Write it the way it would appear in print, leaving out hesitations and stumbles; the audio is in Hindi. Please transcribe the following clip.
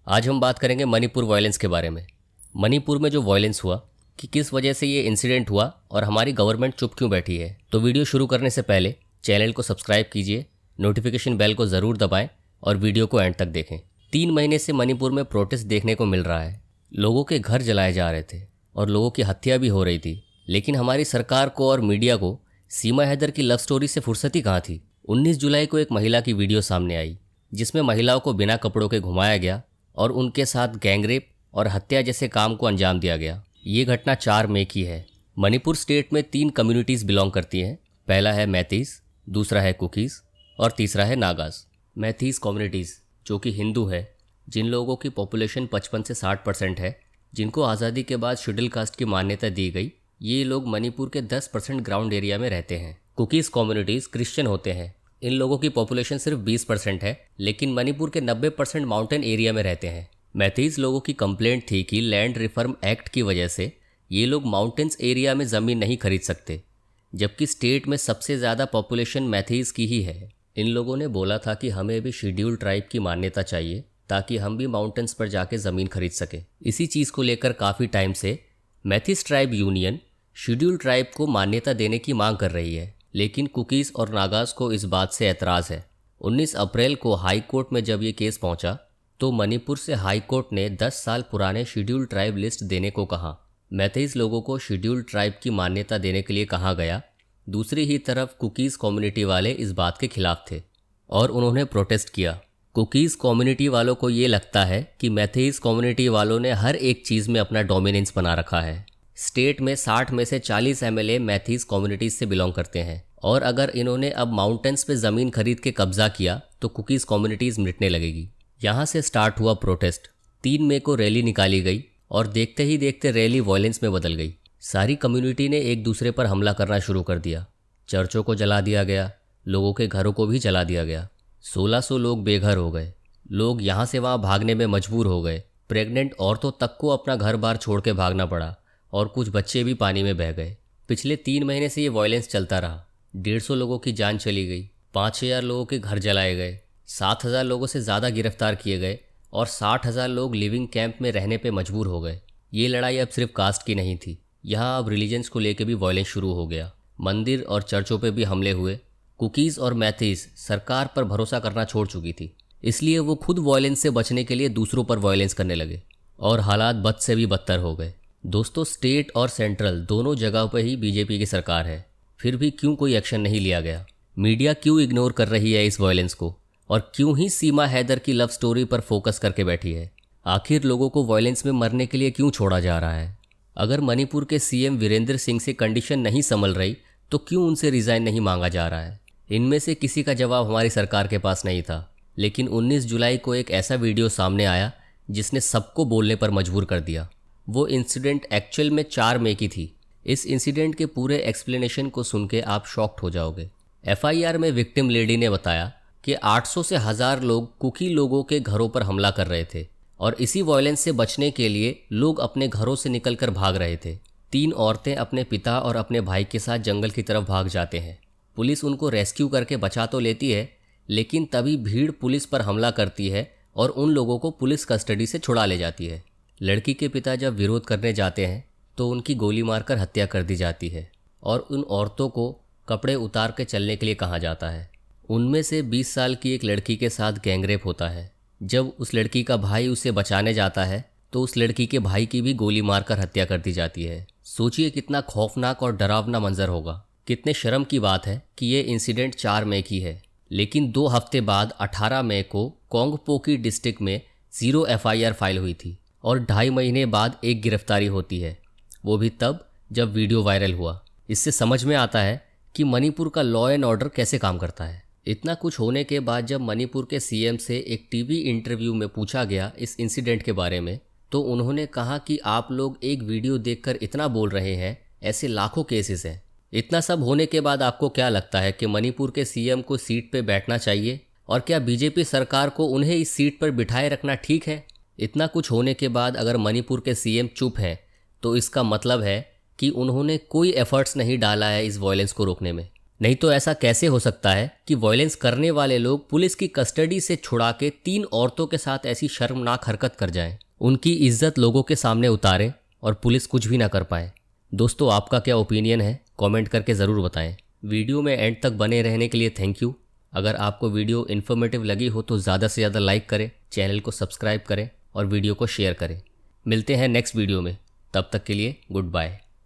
आज हम बात करेंगे मणिपुर वायलेंस के बारे में। मणिपुर में जो वायलेंस हुआ कि किस वजह से ये इंसिडेंट हुआ और हमारी गवर्नमेंट चुप क्यों बैठी है। तो वीडियो शुरू करने से पहले चैनल को सब्सक्राइब कीजिए, नोटिफिकेशन बेल को ज़रूर दबाएं और वीडियो को एंड तक देखें। 3 महीने से मणिपुर में प्रोटेस्ट देखने को मिल रहा है। लोगों के घर जलाए जा रहे थे और लोगों की हत्या भी हो रही थी, लेकिन हमारी सरकार को और मीडिया को सीमा हैदर की लव स्टोरी से फुर्सत ही कहाँ थी। 19 जुलाई को एक महिला की वीडियो सामने आई जिसमें महिलाओं को बिना कपड़ों के घुमाया गया और उनके साथ गैंगरेप और हत्या जैसे काम को अंजाम दिया गया। ये घटना 4 मई की है। मणिपुर स्टेट में 3 कम्युनिटीज़ बिलोंग करती हैं। पहला है मैतीस, दूसरा है कुकीज़ और तीसरा है नागाज़। मैतीस कम्युनिटीज़ जो कि हिंदू है, जिन लोगों की पॉपुलेशन 55 से 60% है, जिनको आज़ादी के बाद शेड्यूल कास्ट की मान्यता दी गई, ये लोग मणिपुर के 10% ग्राउंड एरिया में रहते हैं। कुकीज़ कम्युनिटीज़ क्रिश्चियन होते हैं। इन लोगों की पॉपुलेशन सिर्फ 20% है, लेकिन मणिपुर के 90% माउंटेन एरिया में रहते हैं। मैतीस लोगों की कंप्लेंट थी कि लैंड रिफॉर्म एक्ट की वजह से ये लोग माउंटेन्स एरिया में ज़मीन नहीं खरीद सकते, जबकि स्टेट में सबसे ज़्यादा पॉपुलेशन मैतीस की ही है। इन लोगों ने बोला था कि हमें भी शेड्यूल ट्राइब की मान्यता चाहिए ताकि हम भी माउंटेन्स पर जाके ज़मीन खरीद सकें। इसी चीज़ को लेकर काफ़ी टाइम से मैतीस ट्राइब यूनियन शेड्यूल ट्राइब को मान्यता देने की मांग कर रही है, लेकिन कुकीज़ और नागाज़ को इस बात से एतराज़ है। 19 अप्रैल को हाई कोर्ट में जब ये केस पहुंचा तो मणिपुर से हाई कोर्ट ने 10 साल पुराने शेड्यूल ट्राइब लिस्ट देने को कहा। मैतीस लोगों को शेड्यूल ट्राइब की मान्यता देने के लिए कहा गया। दूसरी ही तरफ कुकीज़ कम्युनिटी वाले इस बात के खिलाफ थे और उन्होंने प्रोटेस्ट किया। कुकीज़ कम्युनिटी वालों को ये लगता है कि मैतीस कम्युनिटी वालों ने हर एक चीज़ में अपना डोमिनेंस बना रखा है। स्टेट में 60 में से 40 MLA मैतीस कम्युनिटीज से बिलोंग करते हैं और अगर इन्होंने अब माउंटेन्स पे ज़मीन खरीद के कब्जा किया तो कुकीज़ कम्युनिटीज़ मिटने लगेगी। यहाँ से स्टार्ट हुआ प्रोटेस्ट। 3 मई को रैली निकाली गई और देखते ही देखते रैली वायलेंस में बदल गई। सारी कम्युनिटी ने एक दूसरे पर हमला करना शुरू कर दिया। चर्चों को जला दिया गया, लोगों के घरों को भी जला दिया गया। 1600 लोग बेघर हो गए। लोग यहाँ से वहाँ भागने में मजबूर हो गए। प्रेग्नेंट औरतों तक को अपना घर बार छोड़ के भागना पड़ा और कुछ बच्चे भी पानी में बह गए। पिछले 3 महीने से ये वायलेंस चलता रहा। 150 लोगों की जान चली गई, 5000 लोगों के घर जलाए गए, 7000 लोगों से ज़्यादा गिरफ्तार किए गए और 60,000 लोग लिविंग कैंप में रहने पे मजबूर हो गए। ये लड़ाई अब सिर्फ कास्ट की नहीं थी, यहाँ अब रिलीजन्स को लेकर भी वायलेंस शुरू हो गया। मंदिर और चर्चों पे भी हमले हुए। कुकीज़ और मैतीस सरकार पर भरोसा करना छोड़ चुकी थी, इसलिए वो खुद वायलेंस से बचने के लिए दूसरों पर वायलेंस करने लगे और हालात बद से भी बदतर हो गए। दोस्तों, स्टेट और सेंट्रल दोनों जगह पर ही बीजेपी की सरकार है, फिर भी क्यों कोई एक्शन नहीं लिया गया? मीडिया क्यों इग्नोर कर रही है इस वायलेंस को और क्यों ही सीमा हैदर की लव स्टोरी पर फोकस करके बैठी है? आखिर लोगों को वायलेंस में मरने के लिए क्यों छोड़ा जा रहा है? अगर मणिपुर के सीएम वीरेंद्र सिंह से कंडीशन नहीं संभल रही तो क्यों उनसे रिज़ाइन नहीं मांगा जा रहा है? इनमें से किसी का जवाब हमारी सरकार के पास नहीं था, लेकिन 19 जुलाई को एक ऐसा वीडियो सामने आया जिसने सबको बोलने पर मजबूर कर दिया। वो इंसिडेंट एक्चुअल में 4 मई की थी। इस इंसिडेंट के पूरे एक्सप्लेनेशन को सुन के आप शॉक्ड हो जाओगे। FIR में विक्टिम लेडी ने बताया कि 800 से 1000 लोग कुकी लोगों के घरों पर हमला कर रहे थे और इसी वायलेंस से बचने के लिए लोग अपने घरों से निकलकर भाग रहे थे। 3 औरतें अपने पिता और अपने भाई के साथ जंगल की तरफ भाग जाते हैं। पुलिस उनको रेस्क्यू करके बचा तो लेती है, लेकिन तभी भीड़ पुलिस पर हमला करती है और उन लोगों को पुलिस कस्टडी से छुड़ा ले जाती है। लड़की के पिता जब विरोध करने जाते हैं तो उनकी गोली मारकर हत्या कर दी जाती है और उन औरतों को कपड़े उतार के चलने के लिए कहा जाता है। उनमें से 20 साल की एक लड़की के साथ गैंगरेप होता है। जब उस लड़की का भाई उसे बचाने जाता है तो उस लड़की के भाई की भी गोली मारकर हत्या कर दी जाती है। सोचिए कितना खौफनाक और डरावना मंजर होगा। कितने शर्म की बात है कि ये इंसिडेंट 4 मई की है, लेकिन 2 हफ्ते बाद 18 मई को कोंगपोकी डिस्ट्रिक्ट में 0 FIR फाइल हुई थी और 2.5 महीने बाद एक गिरफ्तारी होती है, वो भी तब जब वीडियो वायरल हुआ। इससे समझ में आता है कि मणिपुर का लॉ एंड ऑर्डर कैसे काम करता है। इतना कुछ होने के बाद जब मणिपुर के सीएम से एक टीवी इंटरव्यू में पूछा गया इस इंसिडेंट के बारे में, तो उन्होंने कहा कि आप लोग एक वीडियो देखकर इतना बोल रहे हैं, ऐसे लाखों केसेस हैं। इतना सब होने के बाद आपको क्या लगता है कि मणिपुर के सीएम को सीट पर बैठना चाहिए और क्या बीजेपी सरकार को उन्हें इस सीट पर बिठाए रखना ठीक है? इतना कुछ होने के बाद अगर मणिपुर के सीएम चुप हैं तो इसका मतलब है कि उन्होंने कोई एफर्ट्स नहीं डाला है इस वायलेंस को रोकने में। नहीं तो ऐसा कैसे हो सकता है कि वायलेंस करने वाले लोग पुलिस की कस्टडी से छुड़ा के 3 औरतों के साथ ऐसी शर्मनाक हरकत कर जाएं, उनकी इज्जत लोगों के सामने उतारें और पुलिस कुछ भी ना कर पाए। दोस्तों, आपका क्या ओपिनियन है कमेंट करके ज़रूर बताएं। वीडियो में एंड तक बने रहने के लिए थैंक यू। अगर आपको वीडियो इन्फॉर्मेटिव लगी हो तो ज़्यादा से ज़्यादा लाइक करें, चैनल को सब्सक्राइब करें और वीडियो को शेयर करें। मिलते हैं नेक्स्ट वीडियो में, तब तक के लिए गुड बाय।